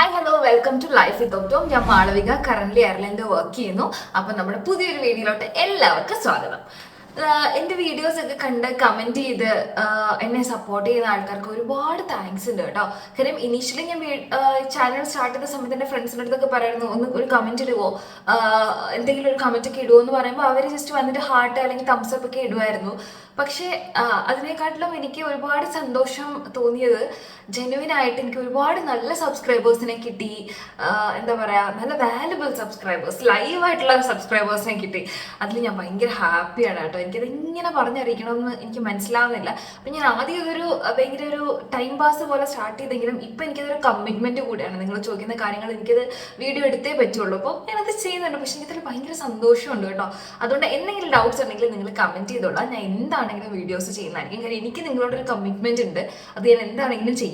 Hi hello welcome to life with Optom. ഞാൻ Malavika, current എയർലൈനിൽ work ചെയ്യുന്നു. അപ്പം നമ്മുടെ പുതിയൊരു വീഡിയോയിലോട്ട് എല്ലാവർക്കും സ്വാഗതം. എൻ്റെ വീഡിയോസ് ഒക്കെ കണ്ട് കമൻറ്റ് ചെയ്ത് എന്നെ സപ്പോർട്ട് ചെയ്യുന്ന ആൾക്കാർക്ക് ഒരുപാട് താങ്ക്സ് ഉണ്ട് കേട്ടോ. കാര്യം ഇനീഷ്യലി ഞാൻ ചാനൽ സ്റ്റാർട്ട് ചെയ്ത സമയത്ത് എൻ്റെ ഫ്രണ്ട്സിൻ്റെ അടുത്തൊക്കെ പറയുന്നു, ഒന്ന് ഒരു കമൻറ്റ് ഇടുവോ, എന്തെങ്കിലും ഒരു കമൻറ്റ് ഒക്കെ ഇടുമോ എന്ന് പറയുമ്പോൾ അവർ ജസ്റ്റ് വന്നിട്ട് ഹാർട്ട് അല്ലെങ്കിൽ തംസപ്പ് ഒക്കെ ഇടുമായിരുന്നു. പക്ഷേ അതിനെക്കാട്ടിലും എനിക്ക് ഒരുപാട് സന്തോഷം തോന്നിയത് ജെന്യുവിനായിട്ട് എനിക്ക് ഒരുപാട് നല്ല സബ്സ്ക്രൈബേഴ്സിനെ കിട്ടി. എന്താ പറയുക, നല്ല വാല്യുബിൾ സബ്സ്ക്രൈബേഴ്സ്, ലൈവായിട്ടുള്ള സബ്സ്ക്രൈബേഴ്സിനെ കിട്ടി. അതിൽ ഞാൻ ഭയങ്കര ഹാപ്പിയാണ് കേട്ടോ. എനിക്കത് ഇങ്ങനെ പറഞ്ഞറിയിക്കണമെന്ന് എനിക്ക് മനസ്സിലാവുന്നില്ല. അപ്പം ഞാൻ ആദ്യം ഇതൊരു ഭയങ്കര ഒരു ടൈം പാസ് പോലെ സ്റ്റാർട്ട് ചെയ്തെങ്കിലും ഇപ്പം എനിക്കതൊരു കമ്മിറ്റ്മെൻറ്റ് കൂടിയാണ്. നിങ്ങൾ ചോദിക്കുന്ന കാര്യങ്ങൾ എനിക്കത് വീഡിയോ എടുത്തേ പറ്റുള്ളൂ. അപ്പോൾ ഞാനത് ചെയ്യുന്നുണ്ട്. പക്ഷേ എനിക്കതിൽ ഭയങ്കര സന്തോഷമുണ്ട് കേട്ടോ. അതുകൊണ്ട് എന്തെങ്കിലും ഡൗട്ട്സ് ഉണ്ടെങ്കിൽ നിങ്ങൾ കമൻറ്റ് ചെയ്തോളാം. ഞാൻ എന്താണെങ്കിലും വീഡിയോസ് ചെയ്യുന്നതായിരിക്കും. കാര്യം എനിക്ക് നിങ്ങളോടൊരു കമ്മിറ്റ്മെൻറ്റ് ഉണ്ട്. അത് ഞാൻ എന്താണെങ്കിലും ചെയ്യും.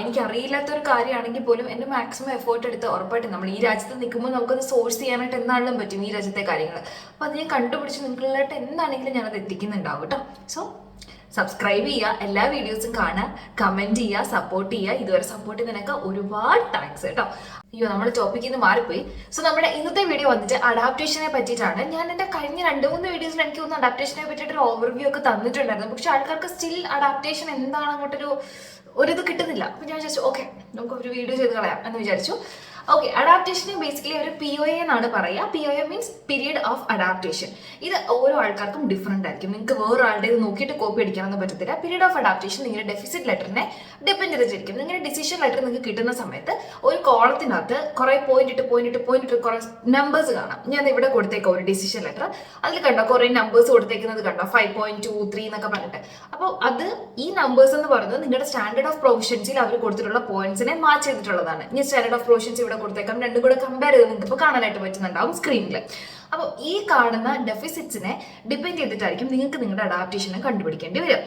എനിക്കറിയില്ലാത്തൊരു കാര്യമാണെങ്കിൽ പോലും എൻ്റെ മാക്സിമം എഫേർട്ട് എടുത്ത് ഉറപ്പായിട്ട് നമ്മൾ ഈ രാജ്യത്ത് നിൽക്കുമ്പോൾ നമുക്കത് സോഴ്സ് ചെയ്യാനായിട്ട് എന്താണെങ്കിലും പറ്റും ഈ രാജ്യത്തെ കാര്യങ്ങൾ. അപ്പോൾ അത് ഞാൻ കണ്ടുപിടിച്ച് നിങ്ങളിലായിട്ട് എന്താണെങ്കിലും ഞാനത് എത്തിക്കുന്നുണ്ടാവും കേട്ടോ. സോ സബ്സ്ക്രൈബ് ചെയ്യുക, എല്ലാ വീഡിയോസും കാണുക, കമൻറ്റ് ചെയ്യുക, സപ്പോർട്ട് ചെയ്യുക. ഇതുവരെ സപ്പോർട്ട് ചെയ്തതിനൊക്കെ ഒരുപാട് താങ്ക്സ് കേട്ടോ. അയ്യോ, നമ്മുടെ ടോപ്പിക്കിൽ നിന്ന് മാറിപ്പോയി. സോ നമ്മുടെ ഇന്നത്തെ വീഡിയോ വന്നിട്ട് അഡാപ്റ്റേഷനെ പറ്റിയിട്ടാണ്. ഞാൻ എൻ്റെ കഴിഞ്ഞ 2-3 വീഡിയോസിൽ എനിക്ക് തോന്നുന്നു അഡാപ്റ്റേഷനെ പറ്റിയിട്ട് ഒരു ഓവർവ്യൂ ഒക്കെ തന്നിട്ടുണ്ടായിരുന്നു. പക്ഷെ ആൾക്കാർക്ക് സ്റ്റിൽ അഡാപ്റ്റേഷൻ എന്താണ് ഒരിത് കിട്ടുന്നില്ല. അപ്പോൾ ഞാൻ വിചാരിച്ചു ഓക്കെ, നമുക്ക് ഒരു വീഡിയോ ചെയ്ത് കളയാം എന്ന് വിചാരിച്ചു. ഓക്കെ, അഡാപ്റ്റേഷനെ ബേസിക്കലി ഒരു POA എന്നാണ് പറയുക. POA means period of adaptation. ഇത് ഓരോ ആൾക്കാർക്കും ഡിഫറെൻ്റ് ആയിരിക്കും. നിങ്ങൾക്ക് വേറൊരാളുടെ ഇത് നോക്കിയിട്ട് കോപ്പി അടിക്കാനൊന്നും പറ്റത്തില്ല. പീരിയഡ് ഓഫ് അഡാപ്റ്റേഷൻ നിങ്ങളുടെ ഡെഫിസിറ്റ് ലെറ്ററിനെ ഡിപ്പെൻഡ് ചെയ്തിരിക്കും. നിങ്ങളുടെ ഡിസിഷൻ ലെറ്റർ നിങ്ങൾക്ക് കിട്ടുന്ന സമയത്ത് ഒരു കോളത്തിനകത്ത് കുറേ പോയിന്റ് കുറേ നമ്പേഴ്സ് കാണാം. ഞാൻ ഇവിടെ കൊടുത്തേക്കാം ഒരു ഡിസിഷൻ ലെറ്റർ. അതിൽ കണ്ടോ കുറേ നമ്പേഴ്സ് കൊടുത്തേക്കുന്നത് കണ്ടോ, 5.23 എന്നൊക്കെ പറഞ്ഞിട്ട്. അപ്പോൾ അത് ഈ നമ്പേഴ്സ് എന്ന് പറയുന്നത് നിങ്ങളുടെ സ്റ്റാൻഡേർഡ് ഓഫ് പ്രൊവിഷൻസിൽ അവർ കൊടുത്തിട്ടുള്ള പോയിന്റ്സിനെ മാച്ച് ചെയ്തിട്ടുള്ളതാണ്. ഞാൻ സ്റ്റാൻഡേർഡ് ഓഫ് പ്രൊവിഷൻസ് ഇവിടെ കൊടുത്തേക്കാം. രണ്ടും കൂടെ കമ്പയർ ചെയ്ത് നിങ്ങൾക്ക് ഇപ്പോൾ കാണാനായിട്ട് പറ്റുന്നുണ്ടാവും സ്ക്രീനിൽ. അപ്പോൾ ഈ കാണുന്ന ഡെഫിസിറ്റ്സിനെ ഡിപ്പെൻഡ് ചെയ്തിട്ടായിരിക്കും നിങ്ങൾക്ക് നിങ്ങളുടെ അഡാപ്റ്റേഷനെ കണ്ടുപിടിക്കേണ്ടി വരിക.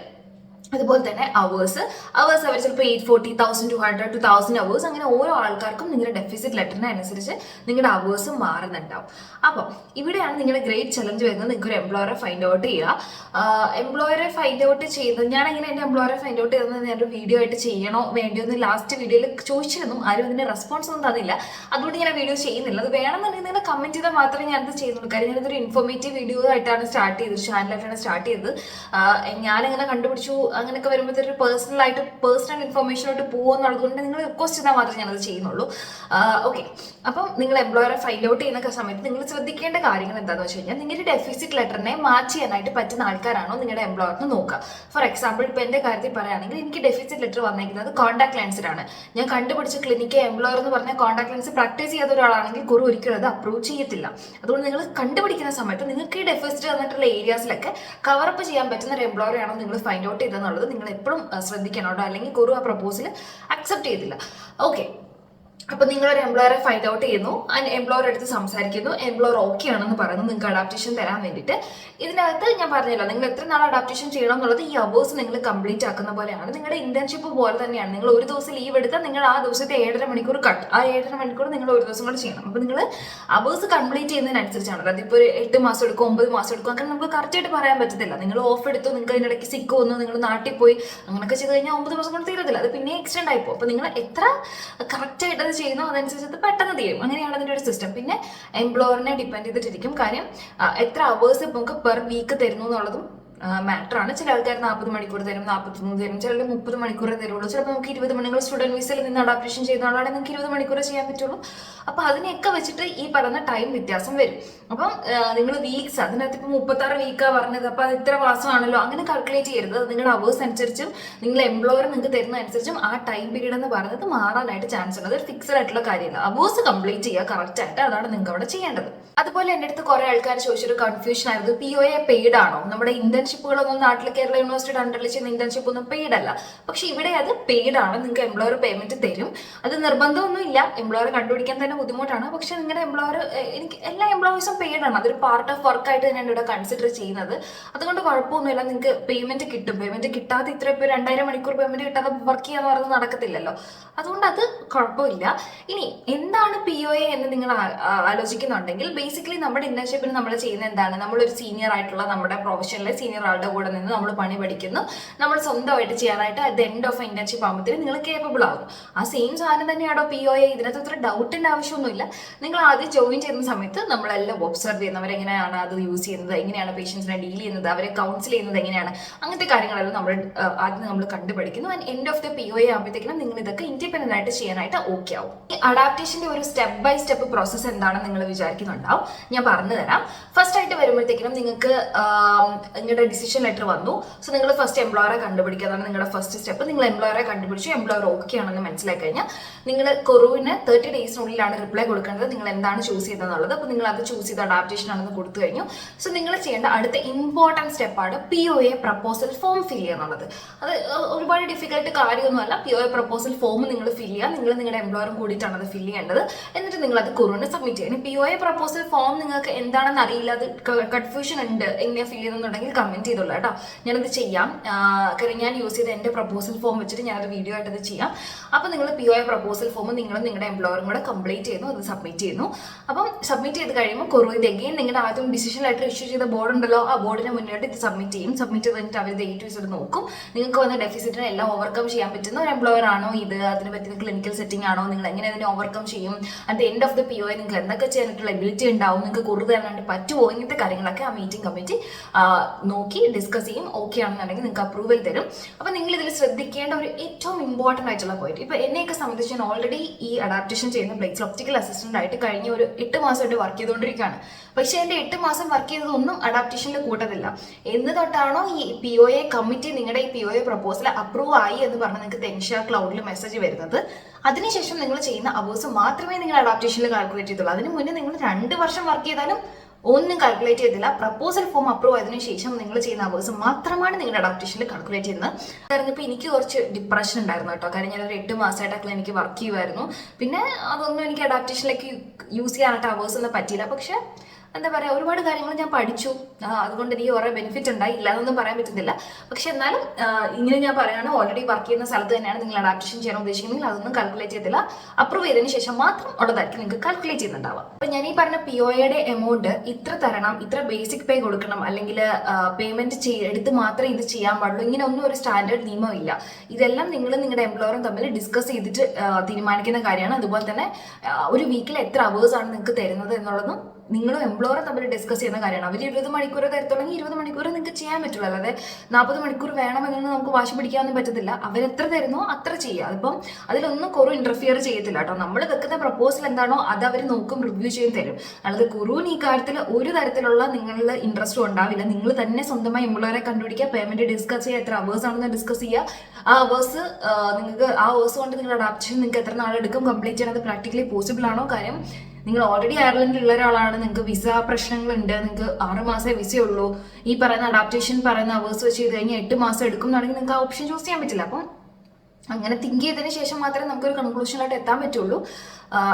അതുപോലെ തന്നെ അവേഴ്സ് അവർ ചിലപ്പോൾ 840, 1200 to 1000 അവേഴ്സ്, അങ്ങനെ ഓരോ ആൾക്കാർക്കും നിങ്ങളുടെ ഡെഫിസിറ്റ് ലെറ്ററിനെ അനുസരിച്ച് നിങ്ങളുടെ അവേഴ്സ് മാറുന്നുണ്ടാവും. അപ്പം ഇവിടെയാണ് നിങ്ങളുടെ ഗ്രേറ്റ് ചലഞ്ച് വരുന്നത്. നിങ്ങൾക്ക് ഒരു എംപ്ലോയറെ ഫൈൻഡ് ഔട്ട് ചെയ്യുക. എംപ്ലോയറെ ഫൈൻഡ് ഔട്ട് ചെയ്തത് ഞാൻ എങ്ങനെ എൻ്റെ എംപ്ലോയറെ ഫൈൻഡ് ഔട്ട് ചെയ്തത് ഞാനൊരു വീഡിയോ ആയിട്ട് ചെയ്യണോ വേണ്ടിയോ എന്ന് ലാസ്റ്റ് വീഡിയോയിൽ ചോദിച്ചിരുന്നു. ആരും അതിൻ്റെ റെസ്പോൺസ് ഒന്നും തന്നില്ല. അതുകൊണ്ട് ഞാൻ വീഡിയോ ചെയ്യുന്നില്ല. അത് വേണമെന്നുണ്ടെങ്കിൽ നിങ്ങൾ കമൻറ്റ് ചെയ്താൽ മാത്രമേ ഞാനത് ചെയ്യുന്നുള്ളൂ. കാര്യം ഞാനതൊരു ഇൻഫോർമേറ്റീവ് വീഡിയോ ആയിട്ടാണ് സ്റ്റാർട്ട് ചെയ്തത്, ചാനലായിട്ടാണ് സ്റ്റാർട്ട് ചെയ്തത്. ഞാനിങ്ങനെ കണ്ടുപിടിച്ചു അങ്ങനെയൊക്കെ വരുമ്പോഴത്തെ പേഴ്സണൽ ഇൻഫർമേഷനോട്ട് പോകുമെന്നുള്ളത് കൊണ്ട് നിങ്ങൾ റിക്വസ്റ്റ് ചെയ്താൽ മാത്രമേ ഞാനത് ചെയ്യുന്നുള്ളൂ. ഓക്കെ, അപ്പം നിങ്ങൾ എംപ്ലോയറെ ഫൈൻഡ് ഔട്ട് ചെയ്യുന്ന സമയത്ത് നിങ്ങൾ ശ്രദ്ധിക്കേണ്ട കാര്യങ്ങൾ എന്താണെന്ന് വെച്ച് കഴിഞ്ഞാൽ നിങ്ങളുടെ ഡെഫിസിറ്റ് ലെറ്ററിനെ മാച്ച് ചെയ്യാനായിട്ട് പറ്റുന്ന ആൾക്കാരാണോ നിങ്ങളുടെ എംപ്ലോയറിന് നോക്കുക. ഫോർ എക്സാമ്പിൾ ഇപ്പോൾ എൻ്റെ കാര്യത്തിൽ പറയുകയാണെങ്കിൽ എനിക്ക് ഡെഫിസിറ്റ് ലെറ്റർ വന്നിരിക്കുന്നത് കോൺടാക്ട് ലെൻസിലാണ്. ഞാൻ കണ്ടുപിടിച്ച ക്ലിനിക്ക് എംപ്ലോയർ എന്ന് പറഞ്ഞാൽ കോൺടാക്ട് ലെൻസ് പ്രാക്ടീസ് ചെയ്യാത്ത ഒരാളാണെങ്കിൽ കുറെ ഒരിക്കലും അത് അപ്രൂവ് ചെയ്യത്തില്ല. അതുകൊണ്ട് നിങ്ങൾ കണ്ടുപിടിക്കുന്ന സമയത്ത് നിങ്ങൾക്ക് ഈ ഡെഫിസിറ്റ് വന്നിട്ടുള്ള ഏരിയാസിലൊക്കെ കവറപ്പ് ചെയ്യാൻ പറ്റുന്ന ഒരു എംപ്ലോയറാണോ നിങ്ങൾ ഫൈൻഡ് ഔട്ട് ചെയ്തെന്നുള്ളത് നിങ്ങൾ എപ്പോഴും ശ്രദ്ധിക്കണം കേട്ടോ. അല്ലെങ്കിൽ കുറെ ആ പ്രപ്പോസൽ അക്സെപ്റ്റ് ചെയ്തില്ല. ഓക്കെ, അപ്പോൾ നിങ്ങളൊരു എംപ്ലോയറെ ഫൈൻഡ് ഔട്ട് ചെയ്യുന്നു, ആൻഡ് എംപ്ലോയർ അടുത്ത് സംസാരിക്കുന്നു. എംപ്ലോയർ ഓക്കെ ആണെന്ന് പറയുന്നു നിങ്ങൾക്ക് അഡാപ്റ്റേഷൻ തരാൻ വേണ്ടിയിട്ട്. ഇതിനകത്ത് ഞാൻ പറഞ്ഞല്ലോ നിങ്ങൾ എത്ര നാൾ അഡാപ്റ്റേഷൻ ചെയ്യണം എന്നുള്ളത് ഈ അവേഴ്സ് നിങ്ങൾ കംപ്ലീറ്റ് ആക്കുന്ന പോലെയാണ്. നിങ്ങളുടെ ഇന്റേൺഷിപ്പ് പോലെ തന്നെയാണ്. നിങ്ങൾ ഒരു ദിവസം ലീവ് എടുത്താൽ നിങ്ങൾ ആ ദിവസത്തെ 7.5 മണിക്കൂർ കട്ട്, ആ 7.5 മണിക്കൂർ നിങ്ങൾ ഒരു ദിവസം കൂടെ ചെയ്യണം. അപ്പോൾ നിങ്ങൾ അവേഴ്സ് കംപ്ലീറ്റ് ചെയ്യുന്നതിനനുസരിച്ചാണ്. അതിപ്പോൾ ഒരു 8 മാസം എടുക്കും, 9 മാസം എടുക്കും, അങ്ങനെ നമുക്ക് കറക്റ്റായിട്ട് പറയാൻ പറ്റത്തില്ല. നിങ്ങൾ ഓഫ് എടുത്തു, നിങ്ങൾക്ക് അതിനിടയ്ക്ക് സിക്ക് വന്നു, നിങ്ങൾ നാട്ടിൽ പോയി, അങ്ങനെയൊക്കെ ചെയ്ത് കഴിഞ്ഞാൽ 9 മാസം കൊണ്ട് തീരത്തില്ല. അത് പിന്നെ എക്സ്റ്റെൻഡ് ആയിപ്പോൾ. അപ്പോൾ നിങ്ങൾ എത്ര കറക്റ്റായിട്ട് അത് ചെയ്യുന്നു അതനുസരിച്ച് അത് പെട്ടെന്ന് തീരും. അങ്ങനെയാണ് അതിൻ്റെ ഒരു സിസ്റ്റം. പിന്നെ എംപ്ലോയറിനെ ഡിപ്പെൻഡ് ചെയ്തിട്ടിരിക്കും. കാര്യം എത്ര അവേഴ്സ് നമുക്ക് പെർ വീക്ക് തരുന്നു എന്നുള്ളതും മാറ്ററാണ്. ചില ആൾക്കാർ 40 മണിക്കൂർ തരും, 43 തരും, ചിലർ 30 മണിക്കൂറേ തരുള്ളൂ. ചിലപ്പോൾ നമുക്ക് 20 മണിക്കൂർ സ്റ്റുഡൻറ് വിസയിൽ നിന്ന് അഡാപ്റ്റേഷൻ ചെയ്യുന്ന ആളാണെങ്കിൽ നമുക്ക് 20 മണിക്കൂറേ ചെയ്യാൻ പറ്റുള്ളൂ. അപ്പോൾ അതിനെയൊക്കെ വെച്ചിട്ട് ഈ പറയുന്ന ടൈം വ്യത്യാസം വരും. അപ്പം നിങ്ങൾ വീക്സ്, അതിനകത്ത് ഇപ്പോൾ 36 വീക്കാണ് പറഞ്ഞത്, അപ്പോൾ അത് ഇത്ര മാസമാണല്ലോ അങ്ങനെ കാൽക്കുലേറ്റ് ചെയ്യരുത്. അത് നിങ്ങളുടെ അവേഴ്സ് അനുസരിച്ചും നിങ്ങൾ എംപ്ലോയർ നിങ്ങൾക്ക് തരുന്ന അനുസരിച്ചും ആ ടൈം പീരീഡ് എന്ന് പറയുന്നത് മാറാനായിട്ട് ചാൻസ് ഉണ്ട്. അതൊരു ഫിക്സഡ് ആയിട്ടുള്ള കാര്യമില്ല. അവേഴ്സ് കംപ്ലീറ്റ് ചെയ്യുക കറക്റ്റായിട്ട്, അതാണ് നിങ്ങൾക്ക് അവിടെ ചെയ്യേണ്ടത്. അതുപോലെ എൻ്റെ അടുത്ത് കുറേ ആൾക്കാർ ചോദിച്ചൊരു കൺഫ്യൂഷൻ ആയിരുന്നു, POA പെയ്ഡ് ആണോ? നമ്മുടെ ഇന്റേൺഷിപ്പുകളൊന്നും നാട്ടിൽ കേരള യൂണിവേഴ്സിറ്റിയുടെ അണ്ടറിൽ ചെയ്യുന്ന ഇന്റേൺഷിപ്പ് ഒന്നും പെയ്ഡ് അല്ല. പക്ഷെ ഇവിടെ അത് പെയ്ഡ് ആണ്. നിങ്ങൾക്ക് എംപ്ലോയർ പേയ്മെന്റ് തരും. അത് നിർബന്ധമൊന്നുമില്ല. എംപ്ലോയർ കണ്ടുപിടിക്കാൻ തന്നെ ബുദ്ധിമുട്ടാണ്. പക്ഷെ നിങ്ങളുടെ എംപ്ലോയർ, എനിക്ക് എല്ലാ എംപ്ലോയീസും പെയ്ഡ് ആണ്. അതൊരു പാർട്ട് ഓഫ് വർക്കായിട്ട് തന്നെയാണ് ഇവിടെ കൺസിഡർ ചെയ്യുന്നത്. അതുകൊണ്ട് കുഴപ്പമൊന്നുമില്ല, നിങ്ങൾക്ക് പേയ്മെന്റ് കിട്ടും. പേയ്മെന്റ് കിട്ടാതെ ഇത്ര ഇപ്പോൾ 2000 മണിക്കൂർ പേയ്മെന്റ് കിട്ടാതെ വർക്ക് ചെയ്യാന്ന് പറയുന്നത് നടക്കത്തില്ലല്ലോ. അതുകൊണ്ട് അത് കുഴപ്പമില്ല. ഇനി എന്താണ് POA എന്ന് നിങ്ങൾ ആലോചിക്കുന്നുണ്ടെങ്കിൽ ബേസിക്കലി നമ്മുടെ ഇന്റേൺഷിപ്പിന് നമ്മൾ ചെയ്യുന്ന എന്താണ്, നമ്മളൊരു സീനിയർ ആയിട്ടുള്ള നമ്മുടെ പ്രൊഫഷനിലെ സീനിയർ സീനിയർ ആളുടെ കൂടെ നിന്ന് നമ്മൾ പണി പഠിക്കുന്നു, നമ്മൾ സ്വന്തമായിട്ട് ചെയ്യാനായിട്ട് at the end of internship ആകുമ്പോഴത്തേക്കും നിങ്ങൾ കേപ്പബിൾ ആകും. ആ സെയിം സാധനം തന്നെയാണോ POA? ഇതിനകത്ത് അത്ര ഡൗട്ടിന്റെ ആവശ്യമൊന്നുമില്ല. നിങ്ങൾ ആദ്യം ജോയിൻ ചെയ്യുന്ന സമയത്ത് നമ്മളെല്ലാം ഒബ്സർവ് ചെയ്യുന്നവർ എങ്ങനെയാണ് അത് യൂസ് ചെയ്യുന്നത്, എങ്ങനെയാണ് പേഷ്യൻസിനെ ഡീൽ ചെയ്യുന്നത്, അവരെ കൗൺസിൽ ചെയ്യുന്നത് എങ്ങനെയാണ്, അങ്ങനത്തെ കാര്യങ്ങളെല്ലാം നമ്മൾ ആദ്യം നമ്മൾ കണ്ടുപഠിക്കുന്നു. And end of the POA ആകുമ്പോഴത്തേക്കും നിങ്ങൾ ഇതൊക്കെ ഇൻഡിപെൻഡന്റ് ആയിട്ട് ചെയ്യാനായിട്ട് ഓക്കെ ആവും. ഈ അഡാപ്റ്റേഷന്റെ ഒരു സ്റ്റെപ്പ് ബൈ സ്റ്റെപ്പ് പ്രോസസ്സ് എന്താണെന്ന് നിങ്ങൾ വിചാരിക്കുന്നുണ്ടാവും. ഞാൻ പറഞ്ഞു തരാം. ഫസ്റ്റ് ആയിട്ട് വരുമ്പോഴത്തേക്കും നിങ്ങൾക്ക് നിങ്ങളുടെ ഡിസിഷൻ ലെറ്റർ വന്നു. സോ നിങ്ങൾ ഫസ്റ്റ് എംപ്ലോയറെ കണ്ടുപിടിക്കുക. അതാണ് നിങ്ങളുടെ ഫസ്റ്റ് സ്റ്റെപ്പ്. നിങ്ങൾ എംപ്ലോയറെ കണ്ടുപിടിച്ചു, എംപ്ലോയർ ഓക്കെ ആണെന്ന് മനസ്സിലാക്കി കഴിഞ്ഞാൽ നിങ്ങൾ കൊറോവിന് 30 ഡേയ്സിനുള്ളിലാണ് റിപ്ലൈ കൊടുക്കേണ്ടത്. നിങ്ങൾ എന്താണ് ചൂസ് ചെയ്തതെന്നുള്ളത്. അപ്പോൾ നിങ്ങൾ അത് ചൂസ് ചെയ്ത് അഡാപ്റ്റേഷൻ ആണെന്ന് കൊടുത്തു കഴിഞ്ഞു. സോ നിങ്ങൾ ചെയ്യേണ്ട അടുത്ത ഇമ്പോർട്ടൻറ്റ് സ്റ്റെപ്പാണ് POA പ്രപ്പോസൽ ഫോം ഫിൽ ചെയ്യുക എന്നുള്ളത്. അത് ഒരുപാട് ഡിഫിക്കൽട്ട് കാര്യമൊന്നുമല്ല. POA പ്രപ്പോസൽ ഫോം നിങ്ങൾ ഫിൽ ചെയ്യുക. നിങ്ങൾ നിങ്ങളുടെ എംപ്ലോയറും കൂടിയിട്ടാണ് അത് ഫിൽ ചെയ്യേണ്ടത്. എന്നിട്ട് നിങ്ങൾ അത് കൊറോവിന് സബ്മിറ്റ് ചെയ്യുക. POA പ്രപ്പോസൽ ഫോം നിങ്ങൾക്ക് എന്താണെന്ന് അറിയില്ല, അത് കൺഫ്യൂഷൻ ഉണ്ട്, എങ്ങനെയാണ് ഫിൽ ചെയ്തെന്നുണ്ടെങ്കിൽ കമന്റ് ചെയ്തോളൂ കേട്ടോ. ഞാനത് ചെയ്യാം. കാര്യം ഞാൻ യൂസ് ചെയ്ത എൻ്റെ പ്രപ്പോസൽ ഫോം വെച്ചിട്ട് ഞാനത് വീഡിയോ ആയിട്ട് അത് ചെയ്യാം. അപ്പോൾ നിങ്ങൾ POA പ്രപ്പോസൽ ഫോം നിങ്ങളും നിങ്ങളുടെ എംപ്ലോയറും കൂടെ കംപ്ലീറ്റ് ചെയ്യുന്നു, അത് സബ്മിറ്റ് ചെയ്യുന്നു. അപ്പം സബ്മിറ്റ് ചെയ്ത് കഴിയുമ്പോൾ കൊറോ ഇത് എഗെയിൻ നിങ്ങളുടെ ആദ്യം ഡിസിഷൻ ലെറ്റർ ഇഷ്യൂ ചെയ്ത ബോർഡ് ഉണ്ടല്ലോ, ആ ബോർഡിന് മുന്നോട്ട് ഇത് സബ്മിറ്റ് ചെയ്യും. സബ്മിറ്റ് ചെയ്തിട്ട് അവർ A to Z നോക്കും. നിങ്ങൾക്ക് വന്ന ഡെഫിസിറ്റിനെ എല്ലാം ഓവർകം ചെയ്യാൻ പറ്റുന്ന ഒരു എംപ്ലോയർ ആണോ ഇത്, അതിനെ പറ്റുന്ന ക്ലിനിക്കൽ സെറ്റിംഗ് ആണോ, നിങ്ങൾ എങ്ങനെ അതിനെ ഓവർകം ചെയ്യും, at the end of the POA നിങ്ങൾക്ക് എന്തൊക്കെ ചെയ്യാനായിട്ടുള്ള എബിലിറ്റി ഉണ്ടാവും, നിങ്ങൾക്ക് കൂടുതൽ തരാനായിട്ട് പറ്റുമോ, ഇങ്ങനത്തെ കാര്യങ്ങളൊക്കെ ആ മീറ്റിംഗ് കമ്മിറ്റി നോക്കി ഡിസ്കസ് ചെയ്യും. ഓക്കെ ആണെന്നുണ്ടെങ്കിൽ നിങ്ങൾക്ക് അപ്രൂവൽ തരും. അപ്പോൾ നിങ്ങൾ ഇതിൽ ശ്രദ്ധിക്കേണ്ട ഒരു ഏറ്റവും ഇമ്പോർട്ടൻ്റ് ആയിട്ടുള്ള പോയിന്റ്, ഇപ്പോൾ എന്നെയൊക്കെ സംബന്ധിച്ച് ഞാൻ ഓൾറെഡി ഈ അഡാപ്റ്റേഷൻ ചെയ്യുന്ന പ്ലേസിൽ ഒപ്റ്റിക്കൽ അസിസ്റ്റന്റ് ആയിട്ട് കഴിഞ്ഞ ഒരു 8 മാസമായിട്ട് വർക്ക് ചെയ്തുകൊണ്ടിരിക്കുകയാണ്. പക്ഷേ എൻ്റെ 8 മാസം വർക്ക് ചെയ്തതൊന്നും അഡാപ്റ്റേഷനിൽ കൂട്ടത്തില്ല. എന്ന് തൊട്ടാണോ ഈ POA കമ്മിറ്റി നിങ്ങളുടെ ഈ POA പ്രപ്പോസൽ അപ്രൂവ് ആയി എന്ന് പറഞ്ഞ് നിങ്ങൾക്ക് തെൻഷ ക്ലൗഡിൽ മെസ്സേജ് വരുന്നത്, അതിനുശേഷം നിങ്ങൾ ചെയ്യുന്ന അവേഴ്സ് മാത്രമേ നിങ്ങൾ അഡാപ്റ്റേഷനിൽ കാൽക്കുലേറ്റ് ചെയ്തുള്ളൂ. അതിന് മുന്നേ നിങ്ങൾ 2 വർഷം വർക്ക് ചെയ്താലും ഒന്നും കാൽക്കുലേറ്റ് ചെയ്തില്ല. പ്രപ്പോസൽ ഫോം അപ്രൂവ് ആയതിനു ശേഷം നിങ്ങൾ ചെയ്യുന്ന അവേഴ്സ് മാത്രമാണ് നിങ്ങളുടെ അഡാപ്റ്റേഷനിൽ കാൽക്കുലേറ്റ് ചെയ്യുന്നത്. കാരണം ഇപ്പോൾ എനിക്ക് കുറച്ച് ഡിപ്രഷൻ ഉണ്ടായിരുന്നു കേട്ടോ. കാരണം ഞാനൊരു 8 മാസമായിട്ട് ക്ലിനിക്ക് വർക്ക് ചെയ്യുമായിരുന്നു. പിന്നെ അതൊന്നും എനിക്ക് അഡാപ്റ്റേഷനിലേക്ക് യൂസ് ചെയ്യാനായിട്ട് അവേഴ്സ് ഒന്നും പറ്റിയില്ല. പക്ഷെ എന്താ പറയുക, ഒരുപാട് കാര്യങ്ങൾ ഞാൻ പഠിച്ചു. അതുകൊണ്ട് എനിക്ക് കുറേ ബെനിഫിറ്റ് ഉണ്ടായി, ഇല്ലാന്നൊന്നും പറയാൻ പറ്റുന്നില്ല. പക്ഷെ എന്നാലും ഇങ്ങനെ ഞാൻ പറയുകയാണ്, ഓൾറെഡി വർക്ക് ചെയ്യുന്ന സ്ഥലത്ത് തന്നെയാണ് നിങ്ങൾ അഡാപ്റ്റേഷൻ ചെയ്യാൻ ഉദ്ദേശിക്കുന്നെങ്കിൽ അതൊന്നും കാൽക്കുലേറ്റ് ചെയ്തില്ല. അപ്രൂവ് ചെയ്തതിന് ശേഷം മാത്രം ഉള്ളതായിരിക്കും നിങ്ങൾക്ക് കാൽക്കുലേറ്റ് ചെയ്യുന്നുണ്ടാവുക. അപ്പം ഞാൻ ഈ പറഞ്ഞ POAയുടെ എമൗണ്ട് ഇത്ര തരണം, ഇത്ര ബേസിക് പേ കൊടുക്കണം, അല്ലെങ്കിൽ പേയ്മെന്റ് എടുത്ത് മാത്രമേ ഇത് ചെയ്യാൻ പാടുള്ളൂ, ഇങ്ങനെ ഒന്നും ഒരു സ്റ്റാൻഡേർഡ് നിയമമില്ല. ഇതെല്ലാം നിങ്ങൾ നിങ്ങളുടെ എംപ്ലോയറും തമ്മിൽ ഡിസ്കസ് ചെയ്തിട്ട് തീരുമാനിക്കുന്ന കാര്യമാണ്. അതുപോലെ തന്നെ ഒരു വീക്കിൽ എത്ര അവേഴ്സാണ് നിങ്ങൾക്ക് തരുന്നത് എന്നുള്ളതും നിങ്ങളും എംപ്ലോയറും തമ്മിൽ ഡിസ്കസ് ചെയ്യുന്ന കാര്യമാണ്. അവർ 20 മണിക്കൂർ തരത്തുള്ളെങ്കിൽ 20 മണിക്കൂർ നിങ്ങൾക്ക് ചെയ്യാൻ പറ്റുള്ളൂ. അല്ലാതെ 40 മണിക്കൂർ വേണമെന്നൊന്നും നമുക്ക് വാശി പിടിക്കാനൊന്നും പറ്റത്തില്ല. അവരെത്ര തരുന്നോ അത്ര ചെയ്യുക. അതിപ്പം അതിലൊന്നും കുറു ഇന്റർഫിയർ ചെയ്യത്തില്ല കേട്ടോ. നമ്മൾ വെക്കുന്ന പ്രപ്പോസൽ എന്താണോ അത് അവർ നോക്കും, റിവ്യൂ ചെയ്യും, തരും. അല്ലാതെ കുറൂന് ഈ കാര്യത്തിൽ ഒരു തരത്തിലുള്ള നിങ്ങളുടെ ഇൻട്രസ്റ്റും ഉണ്ടാവില്ല. നിങ്ങൾ തന്നെ സ്വന്തമായി എംപ്ലോയറെ കണ്ടുപിടിക്കുക, പേയ്മെന്റ് ഡിസ്കസ് ചെയ്യുക, എത്ര അവേഴ്സ് ആണെന്ന് ഡിസ്കസ് ചെയ്യുക. ആ അവേഴ്സ് നിങ്ങൾക്ക് ആ അവേഴ്സ് കൊണ്ട് നിങ്ങളുടെ അഡാപ്റ്റേഷൻ നിങ്ങൾക്ക് എത്ര നാളെടുക്കും കംപ്ലീറ്റ് ചെയ്യണത് പ്രാക്ടിക്കലി പോസിബിൾ ആണോ? കാര്യം നിങ്ങൾ ഓൾറെഡി അയർലൻഡിലുള്ള ഒരാളാണ്, നിങ്ങൾക്ക് വിസ പ്രശ്നങ്ങളുണ്ട്, നിങ്ങൾക്ക് 6 മാസമേ വിസയുള്ളൂ, ഈ പറയുന്ന അഡാപ്റ്റേഷൻ പറയുന്ന അവേഴ്സ് വെച്ച് ചെയ്ത് കഴിഞ്ഞാൽ 8 മാസം എടുക്കും എന്നാണെങ്കിൽ നിങ്ങൾക്ക് ആ ഓപ്ഷൻ ചൂസ് ചെയ്യാൻ പറ്റില്ല. അപ്പം അങ്ങനെ തിങ്ക് ചെയ്തതിന് ശേഷം മാത്രമേ നമുക്കൊരു കൺക്ലൂഷനിലായിട്ട് എത്താൻ പറ്റുള്ളൂ.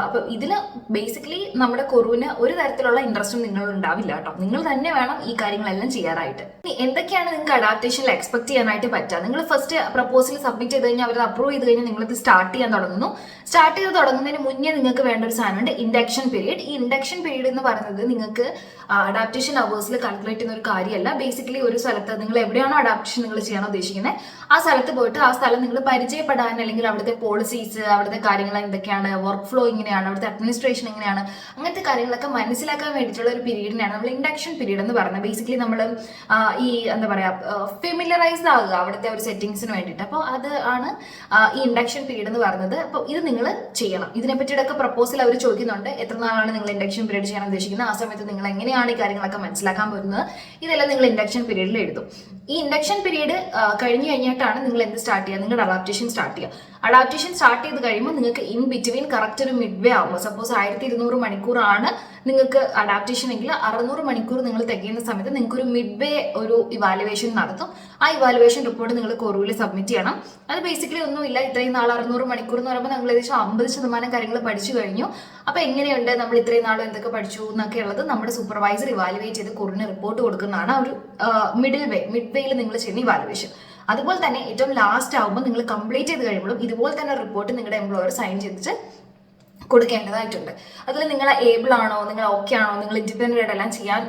അപ്പം ഇതിൽ ബേസിക്കലി നമ്മുടെ കൊറൂന് ഒരു തരത്തിലുള്ള ഇൻട്രസ്റ്റും നിങ്ങൾ ഉണ്ടാവില്ല കേട്ടോ. നിങ്ങൾ തന്നെ വേണം ഈ കാര്യങ്ങളെല്ലാം ചെയ്യാനായിട്ട്. ഇനി എന്തൊക്കെയാണ് നിങ്ങൾക്ക് അഡാപ്റ്റേഷനിൽ എക്സ്പെക്ട് ചെയ്യാനായിട്ട് പറ്റുക? നിങ്ങൾ ഫസ്റ്റ് പ്രപ്പോസൽ സബ്മിറ്റ് ചെയ്ത് കഴിഞ്ഞാൽ അവർ അപ്രൂവ് ചെയ്ത് കഴിഞ്ഞാൽ നിങ്ങളിത് സ്റ്റാർട്ട് ചെയ്യാൻ തുടങ്ങുന്നു. സ്റ്റാർട്ട് ചെയ്ത് തുടങ്ങുന്നതിന് മുന്നേ നിങ്ങൾക്ക് വേണ്ട ഒരു സാധനമുണ്ട്, ഇൻഡക്ഷൻ പീരീഡ്. ഈ ഇൻഡക്ഷൻ പീരീഡ് എന്ന് പറയുന്നത് നിങ്ങൾക്ക് അഡാപ്റ്റേഷൻ അവേഴ്സിൽ കാൽക്കുലേറ്റ് ചെയ്യുന്ന ഒരു കാര്യമല്ല. ബേസിക്കലി ഒരു സ്ഥലത്ത് നിങ്ങൾ എവിടെയാണോ അഡാപ്റ്റേഷൻ നിങ്ങൾ ചെയ്യാൻ ഉദ്ദേശിക്കുന്നത് ആ സ്ഥലത്ത് പോയിട്ട് ആ സ്ഥലം നിങ്ങൾ പരിചയപ്പെടാൻ, അല്ലെങ്കിൽ അവിടുത്തെ പോളിസീസ്, അവിടുത്തെ കാര്യങ്ങൾ എന്തൊക്കെയാണ്, വർക്ക് ഫ്ലോ എങ്ങനെയാണ്, അവിടുത്തെ അഡ്മിനിസ്ട്രേഷൻ എങ്ങനെയാണ്, അങ്ങനത്തെ കാര്യങ്ങളൊക്കെ മനസ്സിലാക്കാൻ വേണ്ടിയിട്ടുള്ള ഒരു പീരീഡിനാണ് നമ്മൾ ഇൻഡക്ഷൻ പീരീഡ് എന്ന് പറയുന്നത്. ബേസിക്കലി നമ്മൾ ഈ എന്താ പറയുക ഫെമിലറൈസ്ഡ് ആകുക അവിടുത്തെ ഒരു സെറ്റിങ്സിന് വേണ്ടിയിട്ട്. അപ്പോൾ അത് ആണ് ഈ ഇൻഡക്ഷൻ പീരീഡ് എന്ന് പറയുന്നത്. അപ്പോൾ ഇത് നിങ്ങൾ ചെയ്യണം. ഇതിനെ പറ്റിയിട്ടൊക്കെ പ്രപ്പോസൽ അവർ ചോദിക്കുന്നുണ്ട്, എത്ര നാളാണ് നിങ്ങൾ ഇൻഡക്ഷൻ പീരീഡ് ചെയ്യാൻ ഉദ്ദേശിക്കുന്നത്, ആ സമയത്ത് നിങ്ങൾ എങ്ങനെയാണ് ഈ കാര്യങ്ങളൊക്കെ മനസ്സിലാക്കാൻ പറ്റുന്നത്, ഇതെല്ലാം നിങ്ങൾ ഇൻഡക്ഷൻ പീരീഡിൽ എഴുതും. ഈ ഇൻഡക്ഷൻ പീരീഡ് കഴിഞ്ഞ് കഴിഞ്ഞിട്ടാണ് നിങ്ങൾ എന്ത് സ്റ്റാർട്ട് ചെയ്യുക, നിങ്ങളുടെ അഡാപ്റ്റേഷൻ സ്റ്റാർട്ട് ചെയ്യുക. അഡാപ്റ്റേഷൻ സ്റ്റാർട്ട് ചെയ്ത് കഴിയുമ്പോൾ നിങ്ങൾക്ക് ഇൻ ബിറ്റ്വീൻ കറക്റ്റ് ഒരു മിഡ് വേ ആകുമ്പോൾ, സപ്പോസ് 1200 മണിക്കൂറാണ് നിങ്ങൾക്ക് അഡാപ്റ്റേഷൻ എങ്കിൽ 600 മണിക്കൂർ നിങ്ങൾ തികയുന്ന സമയത്ത് നിങ്ങൾക്ക് ഒരു മിഡ് വേ ഒരു ഇവാലുവേഷൻ നടത്തും. ആ ഇവാലുവേഷൻ റിപ്പോർട്ട് നിങ്ങൾ കൊറൂവിൽ സബ്മിറ്റ് ചെയ്യണം. അത് ബേസിക്കലി ഒന്നുമില്ല, ഇത്രയും നാൾ 600 മണിക്കൂർ എന്ന് പറയുമ്പോൾ നിങ്ങൾ ഏകദേശം 50% കാര്യങ്ങൾ പഠിച്ചു കഴിഞ്ഞു. അപ്പോൾ എങ്ങനെയുണ്ട്, നമ്മൾ ഇത്രയും നാളും എന്തൊക്കെ പഠിച്ചു എന്നൊക്കെ ഉള്ളത് നമ്മുടെ സൂപ്പർവൈസർ ഇവാലുവേറ്റ് ചെയ്ത് കൊറൂവിന് റിപ്പോർട്ട് കൊടുക്കുന്നതാണ് ഒരു മിഡിൽ വേ, മിഡ് വേയിൽ നിങ്ങൾ ചെയ്യുന്ന ഇവാലുവേഷൻ. അതുപോലെ തന്നെ ഏറ്റവും ലാസ്റ്റ് ആകുമ്പോൾ നിങ്ങൾ കംപ്ലീറ്റ് ചെയ്ത് കഴിയുമ്പോഴും ഇതുപോലെ തന്നെ റിപ്പോർട്ട് നിങ്ങളുടെ എംപ്ലോയർ സൈൻ ചെയ്തിട്ട് കൊടുക്കേണ്ടതായിട്ടുണ്ട്. അതിൽ നിങ്ങൾ ഏബിൾ ആണോ, നിങ്ങൾ ഓക്കെ ആണോ, നിങ്ങൾ ഇൻഡിപെൻഡൻ്റ് ആയിട്ട് എല്ലാം ചെയ്യാൻ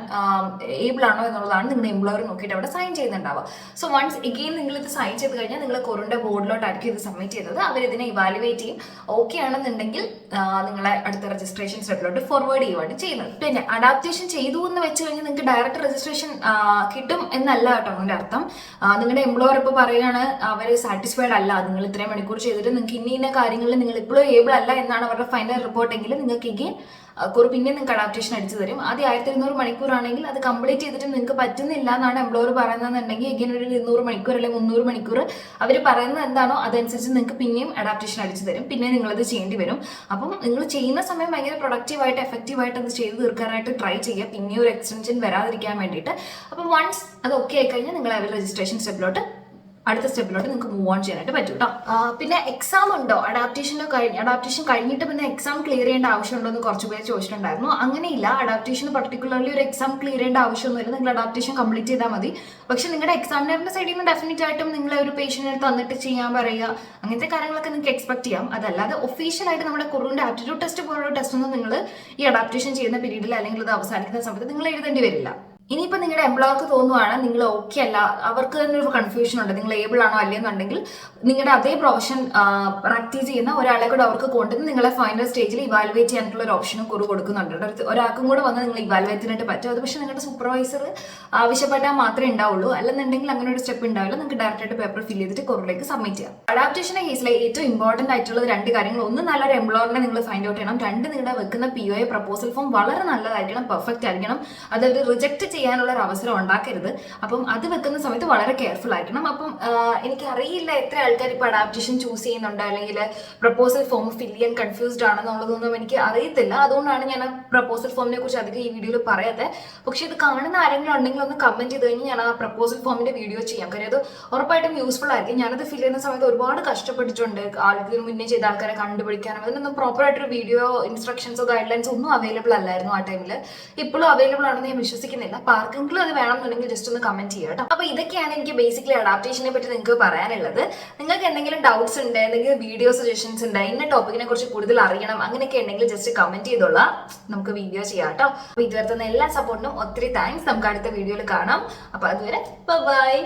ഏബിൾ ആണോ എന്നുള്ളതാണ് നിങ്ങളുടെ എംപ്ലോയർ നോക്കിയിട്ട് അവിടെ സൈൻ ചെയ്യുന്നുണ്ടാവുക. സോ വൺസ് എഗെയിൻ നിങ്ങൾ ഇത് സൈൻ ചെയ്ത് കഴിഞ്ഞാൽ നിങ്ങൾ കൊറിൻ്റെ ബോർഡിലോട്ടായിരിക്കും ഇത് സബ്മിറ്റ് ചെയ്യുന്നത്. അവരിതിനെ ഇവാലുവേറ്റ് ചെയ്യും. ഓക്കെ ആണെന്നുണ്ടെങ്കിൽ നിങ്ങളെ അടുത്ത രജിസ്ട്രേഷൻ സ്റ്റെപ്പിലോട്ട് ഫോർവേഡ് ചെയ്യുവാണ് ചെയ്യുന്നത്. പിന്നെ അഡാപ്റ്റേഷൻ ചെയ്തു എന്ന് വെച്ച് കഴിഞ്ഞാൽ നിങ്ങൾക്ക് ഡയറക്റ്റ് രജിസ്ട്രേഷൻ കിട്ടും എന്നല്ല കേട്ടോ അതിൻ്റെ അർത്ഥം. നിങ്ങളുടെ എംപ്ലോയർ ഇപ്പോൾ പറയുകയാണ് അവർ സാറ്റിസ്ഫൈഡ് അല്ല, നിങ്ങൾ ഇത്രയും മണിക്കൂർ ചെയ്തിട്ട് നിങ്ങൾക്ക് ഇന്ന കാര്യങ്ങളിൽ നിങ്ങൾ ഇപ്പോഴും ഏബിൾ അല്ല എന്നാണ് അവരുടെ ഫൈനൽ റിപ്പോർട്ടെങ്കിൽ നിങ്ങൾക്ക് എഗെയിൻ പിന്നെ നിങ്ങൾക്ക് അഡാപ്റ്റേഷൻ അടിച്ചു തരും. ആദ്യം 1200 മണിക്കൂറാണെങ്കിൽ അത് കംപ്ലീറ്റ് ചെയ്തിട്ട് നിങ്ങൾക്ക് പറ്റുന്നില്ല എന്നാണ് എംപ്ലോയർ പറയുന്നതെന്നുണ്ടെങ്കിൽ എഗെയിൻ ഒരു 200 മണിക്കൂർ അല്ലെങ്കിൽ 300 മണിക്കൂർ അവർ പറയുന്നത് എന്താണോ അതനുസരിച്ച് നിങ്ങൾക്ക് പിന്നെയും അഡാപ്റ്റേഷൻ അടിച്ചു തരും. പിന്നെ നിങ്ങളത് ചെയ്യേണ്ടി വരും. അപ്പം നിങ്ങൾ ചെയ്യുന്ന സമയം ഭയങ്കര പ്രൊഡക്റ്റീവായിട്ട് എഫക്റ്റീവായിട്ട് അത് ചെയ്ത് തീർക്കാനായിട്ട് ട്രൈ ചെയ്യുക, പിന്നെ ഒരു എക്സ്റ്റൻഷൻ വരാതിരിക്കാൻ വേണ്ടിയിട്ട്. അപ്പം വൺസ് അത് ഓക്കെ ആയി കഴിഞ്ഞാൽ നിങ്ങൾ അവർ രജിസ്ട്രേഷൻ സ്റ്റെപ്പിലോട്ട് അടുത്ത സ്റ്റെപ്പിലോട്ട് നിങ്ങൾക്ക് മൂവ് ഓൺ ചെയ്യാനായിട്ട് പറ്റും കേട്ടോ. പിന്നെ എക്സാം ഉണ്ടോ, അഡാപ്റ്റേഷൻ കഴിഞ്ഞിട്ട് പിന്നെ എക്സാം ക്ലിയർ ചെയ്യേണ്ട ആവശ്യമുണ്ടോ എന്ന് കുറച്ച് പേര് ചോദിച്ചിട്ടുണ്ടായിരുന്നു. അങ്ങനെയില്ല. അഡാപ്റ്റേഷൻ പർട്ടിക്കുലർലി ഒരു എക്സാം ക്ലിയർ ചെയ്യേണ്ട ആവശ്യമൊന്നുമില്ല. നിങ്ങൾ അഡാപ്റ്റേഷൻ കംപ്ലീറ്റ് ചെയ്താൽ മതി. പക്ഷെ നിങ്ങളുടെ എക്സാമിനറിന്റെ സൈഡിൽ നിന്ന് ഡെഫിനറ്റ് ആയിട്ടും നിങ്ങളെ ഒരു പേഷ്യന്റിന് തന്നിട്ട് ചെയ്യാൻ പറയുക, അങ്ങനത്തെ കാര്യങ്ങളൊക്കെ നിങ്ങൾക്ക് എക്സ്പെക്ട് ചെയ്യാം. അതല്ലാതെ ഒഫീഷ്യലായിട്ട് നമ്മുടെ കൊറിയൻ്റെ ആപ്റ്റിറ്റ്യൂഡ് ടെസ്റ്റ് പോലുള്ള ടെസ്റ്റ് ഒന്നും നിങ്ങൾ ഈ അഡാപ്റ്റേഷൻ ചെയ്യുന്ന പീരീഡിൽ അല്ലെങ്കിൽ ഇത് അവസാനിക്കുന്ന സമയത്ത് നിങ്ങൾ എഴുതേണ്ടി വരില്ല. ഇനിയിപ്പോൾ നിങ്ങളുടെ എംപ്ലോയർക്ക് തോന്നുവാണ് നിങ്ങൾ ഓക്കെ അല്ല, അവർക്ക് തന്നെ ഒരു കൺഫ്യൂഷൻ ഉണ്ട്, നിങ്ങൾ ഏബിൾ ആണോ അല്ലെന്നുണ്ടെങ്കിൽ നിങ്ങളുടെ അതേ പ്രൊഫഷൻ പ്രാക്ടീസ് ചെയ്യുന്ന ഒരാളെ കൂടെ അവർക്ക് കൊണ്ടുവന്ന് നിങ്ങളെ ഫൈനൽ സ്റ്റേജിൽ ഇവാലുവേറ്റ് ചെയ്യാനുള്ള ഒരു ഓപ്ഷനും കുറി കൊടുക്കുന്നുണ്ട്. ഒരാൾക്കും കൂടെ വന്ന് നിങ്ങൾ ഇവാലുവേറ്റ് ചെയ്യാനായിട്ട് പറ്റും. അത് പക്ഷേ നിങ്ങളുടെ സൂപ്പർവൈസർ ആവശ്യപ്പെട്ടാൽ മാത്രമേ ഉണ്ടാവുള്ളൂ. അല്ലെന്നുണ്ടെങ്കിൽ അങ്ങനെ ഒരു സ്റ്റെപ്പ് ഉണ്ടാവില്ല. നിങ്ങൾക്ക് ഡയറക്റ്റ് ആയിട്ട് പേപ്പർ ഫിൽ ചെയ്തിട്ട് കുറിലേക്ക് സബ്മിറ്റ് ചെയ്യാം. അഡാപ്റ്റേഷൻ്റെ കേസിലെ ഏറ്റവും ഇമ്പോർട്ടൻ്റ് ആയിട്ടുള്ളത് 2 കാര്യങ്ങൾ. ഒന്ന്, നല്ലൊരു എംപ്ലോയറിനെ നിങ്ങൾ ഫൈൻഡ് ഔട്ട് ചെയ്യണം. 2, നിങ്ങളുടെ വെക്കുന്ന POA പ്രപ്പോസൽ ഫോം വളരെ നല്ലതായിരിക്കണം, പെർഫെക്റ്റ് ആയിരിക്കണം. അതൊരു റിജക്ട് ചെയ്യാനുള്ള ഒരു അവസരം ഉണ്ടാക്കരുത്. അപ്പം അത് വെക്കുന്ന സമയത്ത് വളരെ കെയർഫുൾ ആയിരിക്കണം. അപ്പം എനിക്കറിയില്ല എത്ര ആൾക്കാർ ഇപ്പോൾ അഡാപ്റ്റേഷൻ ചൂസ് ചെയ്യുന്നുണ്ട് അല്ലെങ്കിൽ പ്രപ്പോസൽ ഫോം ഫിൽ ചെയ്യാൻ കൺഫ്യൂസ്ഡ് ആണെന്നുള്ളതൊന്നും എനിക്ക് അറിയത്തില്ല. അതുകൊണ്ടാണ് ഞാൻ ആ പ്രപ്പോസൽ ഫോമിനെ കുറിച്ച് അധികം ഈ വീഡിയോയിൽ പറയാത്തത്. പക്ഷെ ഇത് കാണുന്ന ആരെങ്കിലും ഉണ്ടെങ്കിൽ ഒന്ന് കമന്റ് ചെയ്ത് കഴിഞ്ഞാൽ ഞാൻ ആ പ്രപ്പോസൽ ഫോമിന്റെ വീഡിയോ ചെയ്യാം. കാര്യം അത് ഉറപ്പായിട്ടും യൂസ്ഫുൾ ആയിരിക്കും. ഞാനത് ഫിൽ ചെയ്യുന്ന സമയത്ത് ഒരുപാട് കഷ്ടപ്പെട്ടിട്ടുണ്ട്. ആൾക്കാർ മുന്നേ ചെയ്ത ആൾക്കാരെ കണ്ടുപിടിക്കാനും അതിനൊന്നും പ്രോപ്പറായിട്ടൊരു വീഡിയോ ഇൻസ്ട്രക്ഷൻസോ ഗൈഡ് ലൈൻസോ ഒന്നും അവൈലബിൾ അല്ലായിരുന്നു ആ ടൈമിൽ. ഇപ്പോഴും അവൈലബിൾ ആണെന്ന് ഞാൻ വിശ്വസിക്കുന്നില്ല. ആർക്കെങ്കിലും അത് വേണമെന്നുണ്ടെങ്കിൽ ജസ്റ്റ് ഒന്ന് കമന്റ് ചെയ്യുക കേട്ടോ. അപ്പോൾ ഇതൊക്കെയാണ് എനിക്ക് ബേസിക്കലി അഡാപ്റ്റേഷനെ പറ്റി നിങ്ങൾക്ക് പറയാനുള്ളത്. നിങ്ങൾക്ക് എന്തെങ്കിലും ഡൗട്ട്സ് ഉണ്ട്, എന്തെങ്കിലും വീഡിയോ സജഷൻസ് ഉണ്ട്, ഇന്ന ടോപ്പിക്കിനെ കുറിച്ച് കൂടുതൽ അറിയണം, അങ്ങനെയൊക്കെ ഉണ്ടെങ്കിൽ ജസ്റ്റ് കമന്റ് ചെയ്തോളാം, നമുക്ക് വീഡിയോ ചെയ്യാം കേട്ടോ. അപ്പോൾ ഇതുവരെ തന്നെ എല്ലാ സപ്പോർട്ടിനും ഒത്തിരി താങ്ക്സ്. നമുക്ക് അടുത്ത വീഡിയോയിൽ കാണാം. അപ്പോൾ അതുവരെ ബൈ.